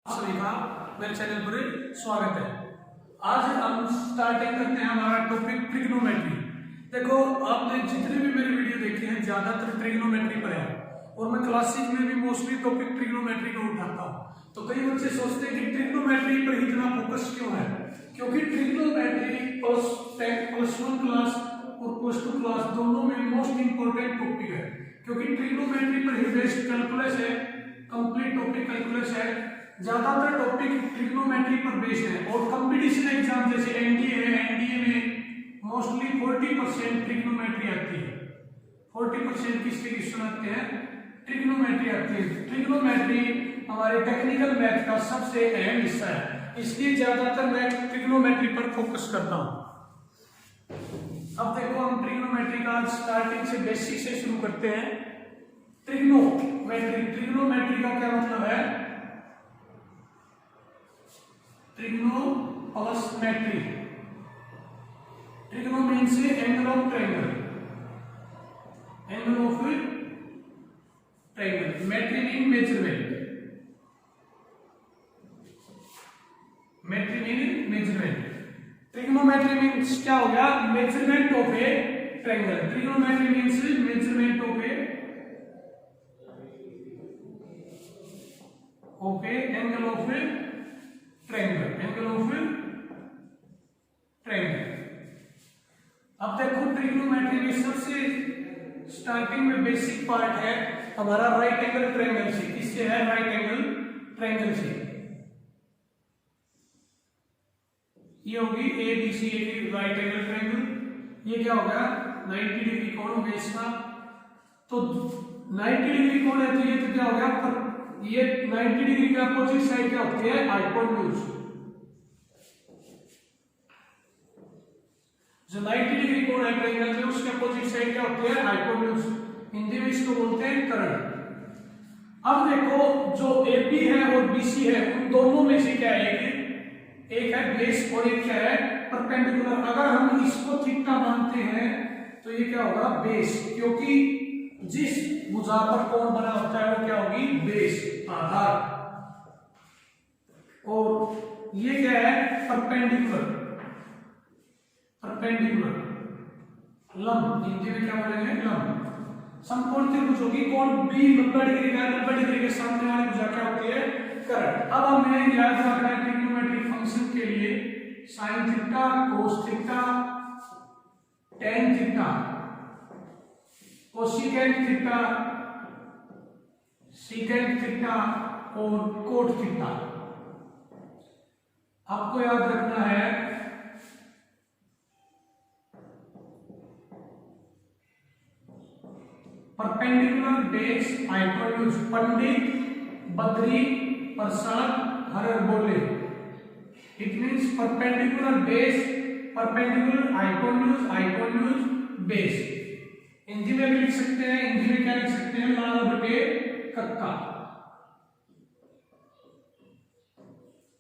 सभी का मेरे चैनल पर स्वागत है। आज हम स्टार्टिंग करते हैं हमारा टॉपिक ट्रिग्नोमेट्री। देखो, आपने जितने भी मेरे वीडियो देखे हैं ज्यादातर ट्रिग्नोमेट्री पर है और मैं क्लासिक में भी मोस्टली टॉपिक ट्रिग्नोमेट्री का उठाता हूँ। तो कई बच्चे सोचते हैं कि ट्रिग्नोमेट्री पर इतना फोकस क्यों है, क्योंकि ट्रिग्नोमेट्री +1 क्लास और +2 क्लास दोनों में मोस्ट इंपोर्टेंट टॉपिक है, क्योंकि ट्रिग्नोमेट्री पर ही बेस्ड कैलकुलस है, कंप्लीट टॉपिक कैलकुलस है। ज्यादातर टॉपिक ट्रिग्नोमेट्री पर बेस्ड है और कंपटीशन एग्जाम जैसे एनडीए है, एनडीए में मोस्टली 40% ट्रिग्नोमेट्री आती है। 40% किसके क्वेश्चन आते हैं? ट्रिग्नोमेट्री आती है। ट्रिग्नोमेट्री हमारे टेक्निकल मैथ का सबसे अहम हिस्सा है, इसलिए ज्यादातर मैं ट्रिग्नोमेट्री पर फोकस करता हूं। अब देखो, हम ट्रिग्नोमेट्री का स्टार्टिंग से बेसिक से शुरू करते हैं। ट्रिग्नोमेट्री का क्या मतलब है? Trigno plus metry. Trigno means angle of triangle, angle of triangle. Metry mean measurement, metry mean measurement. Trigonometry means क्या हो गया? Measurement of a triangle. Trigonometry means measurement of a angle of triangle, angle of triangle. अब देखो, trigonometry में सबसे starting में basic part है हमारा राइट एंगल ट्रायंगल से। किससे है? राइट एंगल ट्रायंगल से। ये होगी एबीसी की राइट एंगल ट्रायंगल। ये क्या होगा? 90 डिग्री कोण हो गया इसका। तो 90 डिग्री कोण है तो ये तो क्या हो गया? पर ये 90 डिग्री के अपोजिट साइड क्या होती है? हाइपोटेन्यूज। जो 90 डिग्री कोण है ट्रायंगल में, उसके अपोजिट साइड क्या होती है? हाइपोटेन्यूज। हिंदी में इसको बोलते हैं कर्ण। अब देखो, जो एबी है और बीसी है, उन दोनों में से क्या है? एक है बेस और एक क्या है? परपेंडिकुलर। अगर हम इसको थीटा मानते हैं तो ये क्या होगा? बेस, क्योंकि जिस भुजा पर कोण बना होता है वो क्या होगी? बेस, आधार। और ये क्या है? परपेंडिकुलर, परपेंडिकुलर, लंब। हिंदी में क्या बोलेंगे? लंब। समकोण त्रिभुज होगी। कोण बी 90 डिग्री का, 90 डिग्री के सामने वाली भुजा क्या होती है? कर्ण। अब हमें याद रखना है ट्रिग्नोमेट्रिक फंक्शन के लिए sine theta, cos theta, tan theta, cosecant theta, secant theta और कोट थीटा। आपको याद रखना है परपेंडिकुलर बेस हाइपोटेन्यूज। पंडित, बद्री, प्रसाद, हरर बोले। It means perpendicular base, perpendicular hypotenuse, hypotenuse base. Hindi में भी लिख सकते हैं। हिंदी में क्या लिख सकते हैं? लाल बटे कक्का।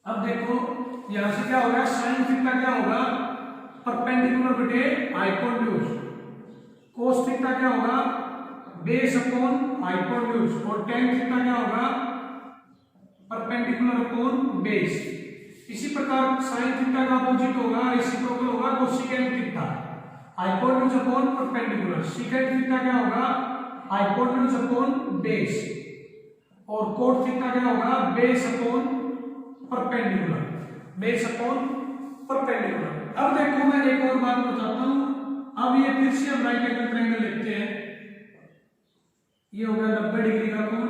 अब देखो, यहां से क्या होगा? साइन थीटा क्या होगा? परपेंडिकुलर बटे हाइपोटेन्यूज। कोस थीटा क्या होगा? Base upon hypotenuse. और टेन थीटा क्या होगा? Perpendicular upon base. इसी प्रकार साइन थीटा का अपोजिट होगा, रेसिप्रोकल होगा, cosecant theta. Hypotenuse upon perpendicular. Secant theta क्या होगा? Hypotenuse upon base. और कोट थीटा क्या होगा? Base upon perpendicular, base upon perpendicular. अब देखो, मैं एक और बात बताता हूं। अब ये फिर से हम राइट एंगल ट्रायंगल लिखते हैं। ये हो गया 90 डिग्री का कोण।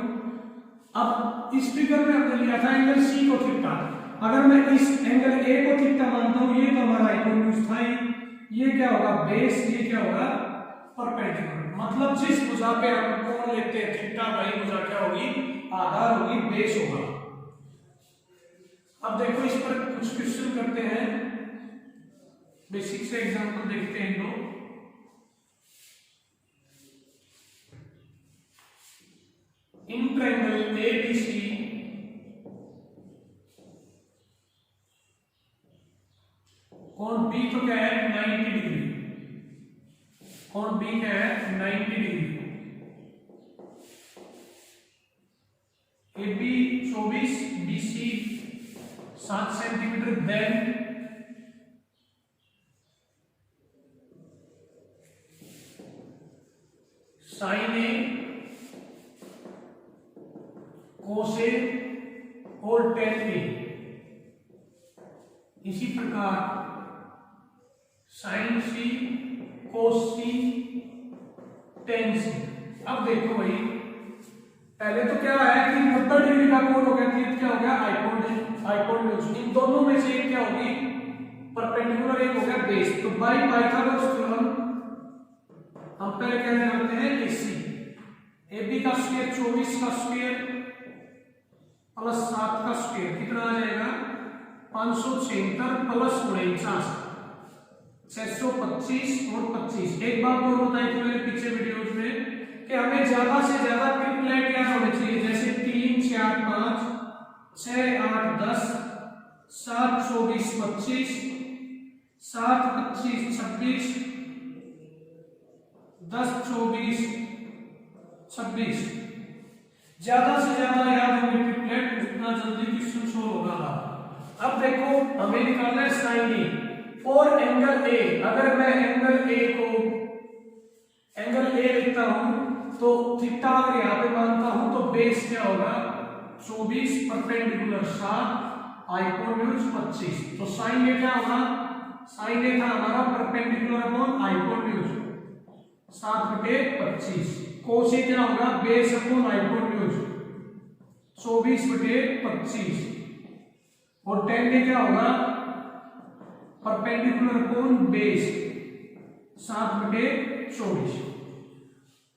अब इस फिगर में हमने लिया था एंगल सी को थीटा। अगर मैं इस एंगल ए को थीटा मानता हूं, ये तो हमारा हाइपोटेन्यूज था। ये क्या होगा? बेस। ये क्या होगा? परपेंडिकुलर। मतलब जिस भुजा पे हम कोण लेते हैं थीटा, वही भुजा क्या होगी? आधार होगी, बेस होगा। अब देखो, इस पर कुछ क्वेश्चन करते हैं। बेसिक से एग्जांपल देखते हैं दो। इन ट्रायंगल एबीसी कोण बी तो क्या है? 90 डिग्री। कोण बी क्या है? 90 degree. AB 24, BC 7 centimetre, then sine A, cos A और टेन ए। इसी प्रकार साइन सी, कोस सी, टेन सी। अब देखो भाई, पहले तो क्या है कि 90 डिग्री का कोण हो गया, तो क्या हो गया हाइपोटेन्यूज। इन दोनों में से एक क्या होगी परपेंडिकुलर, एक हो गया बेस। तो बाई पाइथागोरस थ्योरम हम पहले क्या जानते हैं एसी, AB का स्क्वायर 24 का स्क्वायर प्लस 7 का स्क्वायर कितना आ जाएगा 576 प्लस 49 625 और 25। एक बात और बताई थी मैंने पीछे वीडियोज में कि हमें ज्यादा से ज्यादा ट्रिपलेट याद होने चाहिए, जैसे 3 4 5 6 8 10 7 24 25 7 25 26 10 24 26। ज्यादा से ज्यादा याद होंगे ट्रिपलेट, उतना जल्दी क्वेश्चन सोल्व होगा। अब देखो हमें निकालना है sine A for angle A. अगर मैं एंगल ए को एंगल ए लिखता हूं तो थीटा अगर यहां पे मानता हूं तो बेस क्या होगा 24, परपेंडिकुलर 7, हाइपोटेन्यूज 25। तो साइन ए क्या होगा, साइन ए था हमारा परपेंडिकुलर अपॉन हाइपोटेन्यूज 7/25। कोस ए क्या होगा बेस अपॉन हाइपोटेन्यूज 24/25। और टेन ए क्या होगा परपेंडिकुलर अपॉन बेस 7/24।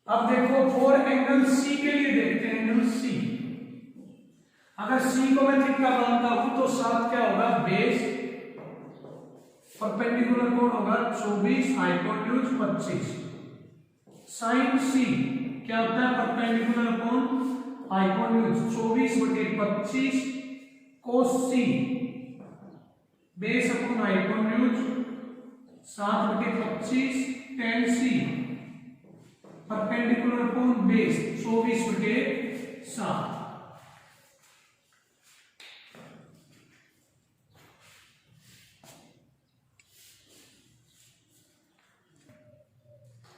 अब देखो फॉर एंगल सी के लिए देखते हैं, एंगल सी अगर सी को मैं थीटा मानता हूं तो 7 क्या होगा बेस, परपेंडिकुलर कोण होगा 24, हाइपोटेन्यूज 25। साइन सी क्या होता है perpendicular upon hypotenuse 24/25। Cos C base upon hypotenuse 7/25। Tan C perpendicular upon base 24/7।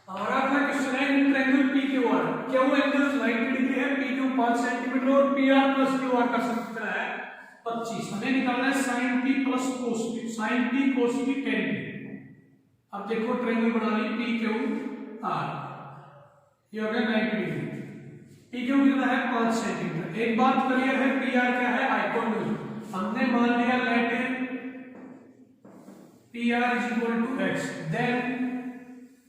हमारा अगला क्वेश्चन है triangle P Q R. Q angle 90 degree है, पी क्यू 5 सेंटीमीटर और P R plus Q R का sum कितना है 25। हमें निकालना है sine P plus cos P, sine P cos P tan P. अब देखो ट्रायंगल बना ली पी क्यू आर, ये हो गया 90 डिग्री। पी क्यू कितना है 5 सेंटीमीटर। एक बात क्लियर है पी आर क्या है हाइपोटेन्यूज। हमने मान लिया let P R is equal to x, then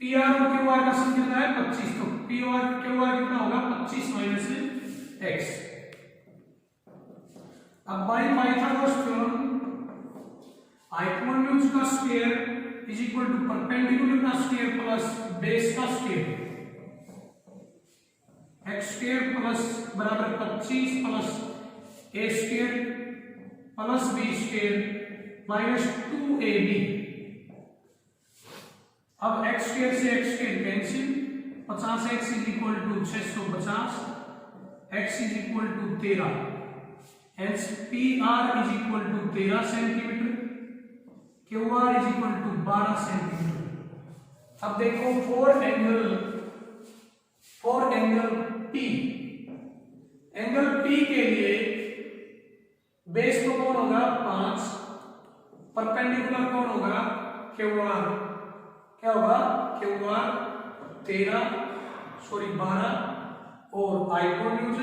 P R और क्यू आर का सम कितना है 25। तो पी आर क्यू आर कितना होगा 25 माइनस एक्स। अब बाय पाइथागोरस थ्योरम हाइपोटेन्यूज का square is equal to perpendicular का स्क्वायर प्लस बेस का स्क्वायर। एक्स स्क्वायर प्लस बराबर 25 plus a square plus b square minus 2ab। अब एक्स स्क्वायर से x square cancel, 50x is equal to 650, x is equal to 13, hence P R is equal to 13 centimetre, Q R is equal to 12 centimetre. अब देखो for angle P, angle P के लिए base को कौन होगा 5, perpendicular कौन होगा Q R, क्या होगा क्यू आर 12 और हाइपोटेन्यूज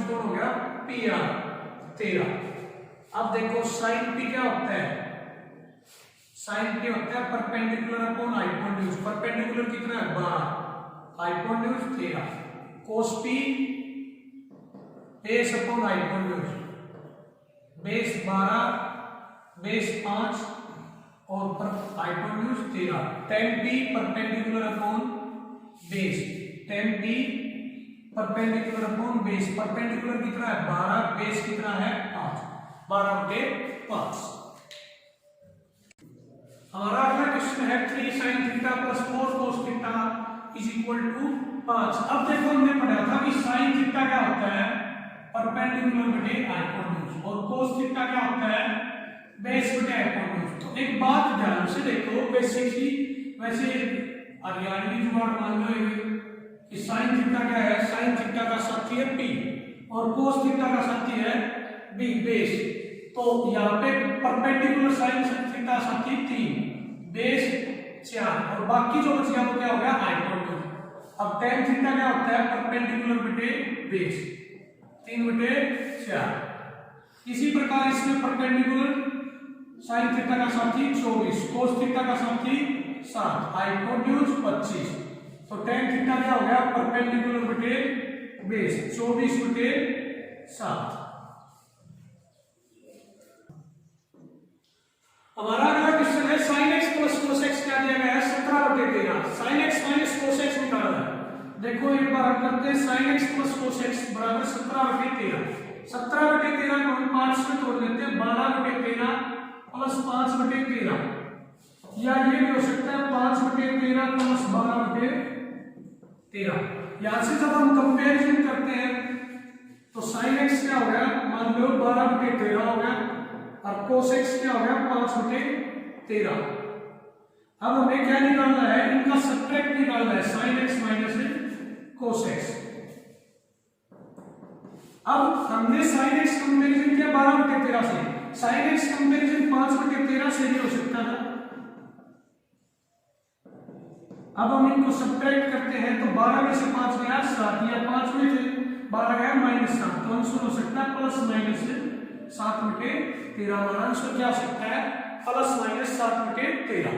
कौन हो गया पी आर 13। अब देखो साइन पी क्या होता है, साइन पी होता है परपेंडिकुलर अपॉन हाइपोटेन्यूज। परपेंडिकुलर कितना है 12, hypotenuse 13। Cos P base upon hypotenuse, base 12 base 5 और hypotenuse 13। Tan P perpendicular upon base, tan P perpendicular upon base. Perpendicular कितना है 12, बेस कितना है 5, 12/5। हमारा अगला क्वेश्चन है 3 sin theta plus 4 cos theta is equal to 5। अब देखो हमने पढ़ा था कि sin थीटा क्या होता है परपेंडिकुलर बटे हाइपोटेन्यूज और cos थीटा क्या होता है बेस बटे हाइपोटेन्यूज। तो एक बात ध्यान से देखो बेसिकली, वैसे हरियाणवी जुगाड़ मान लो कि sin थीटा क्या है, sin थीटा का साथी है p और cos थीटा का साथी है b बेस। तो यहाँ पे परपेंडिकुलर sin थीटा साथी 3 बेस 4 और बाकी जो बच गया वो क्या हो गया हाइपोटेन्यूज। अब tan थीटा क्या होता है परपेंडिकुलर बटे बेस 3 बटे 4। इसी प्रकार इसमें परपेंडिकुलर sin थीटा का साथी 24, cos थीटा का साथी 7, हाइपोटेन्यूज 25। तो tan थीटा क्या हो गया परपेंडिकुलर बटे बेस 24 बटे 7। हमारा अगला क्वेश्चन है sin x plus cos x क्या दिया गया है 17 बटे 13। sin x minus cos x निकालना है। देखो एक बार हम करते हैं sin x plus cos x बराबर 17 बटे 13। 17 बटे 13 को हम 5 में तोड़ लेते हैं, 12 बटे 13 प्लस 5 बटे 13, या ये भी हो सकता है 5 बटे 13 प्लस 12 बटे 13। यहां से जब हम कंपैरिजन करते हैं तो sin x क्या हो गया मान लो 12 बटे 13 हो गया और cos x क्या हो गया 5 बटे 13। अब हमें क्या निकालना है, इनका सब्ट्रैक्ट निकालना है sin x minus cos x। अब हमने sin x कंपैरिजन किया 12 बटे 13 से, sin x कंपैरिजन 5 बटे 13 से नहीं हो सकता था। अब हम इनको सब्ट्रैक्ट करते हैं तो 12 में से 5 गया 7, या 5 में से 12 गया -7, तो आंसर हो सकता है प्लस माइनस 7 बटे 13। हमारा आंसर क्या हो सकता है प्लस माइनस 7 बटे 13।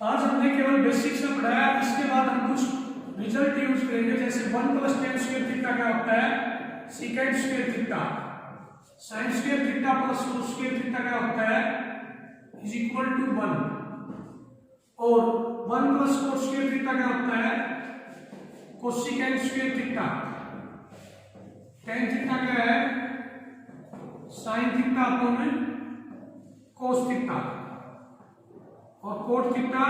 आज हमने केवल बेसिक से पढ़ाया, इसके बाद हम कुछ रिजल्ट यूज करेंगे, जैसे 1 प्लस tan स्क्वायर थीटा क्या होता है secant square theta, sin square theta plus cos square theta क्या होता है इज इक्वल टू 1, और 1 प्लस cos स्क्वायर थीटा क्या होता है cosecant square theta, tan theta क्या है sin theta upon cos theta, और cot theta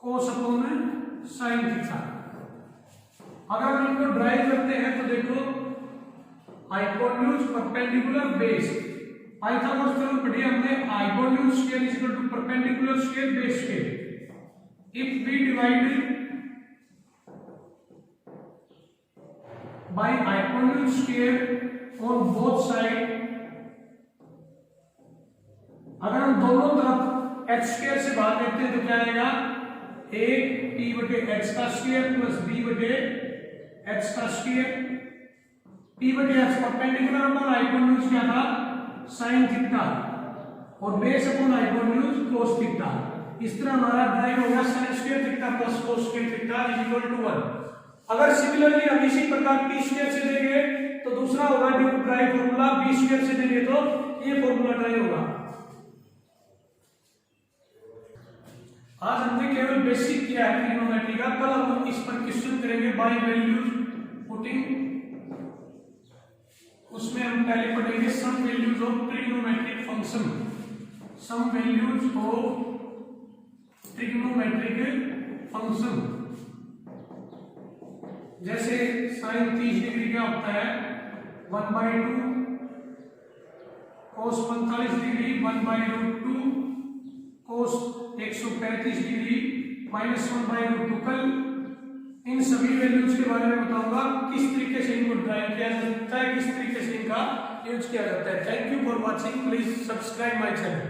cos upon sin theta. अगर हम इनको ड्राइव करते हैं तो देखो hypotenuse perpendicular base, Pythagoras theorem पढ़ी हमने, hypotenuse square is equal to perpendicular square base square. If we divide by hypotenuse square on both side, अगर हम दोनों तरफ h स्क्वायर से भाग देते हैं तो क्या आएगा 1 p बटे h का स्क्वायर प्लस b बटे h का स्क्वायर। p बटे h परपेंडिकुलर अपॉन हाइपोटेन्यूज क्या था sin थीटा, और base upon hypotenuse cos theta. इस तरह हमारा ड्राइव हो गया sin square theta plus cos square theta is equal to 1। अगर सिमिलरली हम इसी प्रकार p स्क्वायर से देंगे तो दूसरा होगा ड्राइव फॉर्मूला, b स्क्वायर से देंगे तो ये फॉर्मूला ड्राइव होगा। आज हमने केवल बेसिक किया है ट्रिग्नोमेट्री का, कल हम इस पर क्वेश्चन करेंगे बाय वैल्यूज पुटिंग, उसमें हम पहले पढ़ेंगे some values of trigonometric function, some values of trigonometric function. जैसे sin 30 डिग्री क्या होता है 1/2, cos 45 डिग्री 1/√2, cos 135 डिग्री -1/√2। कल इन सभी वैल्यूज के बारे में बताऊंगा, किस तरीके से इनको ड्राइव किया जा सकता है, किस तरीके से इनका यूज किया जाता है। Thank you for watching, please subscribe my channel.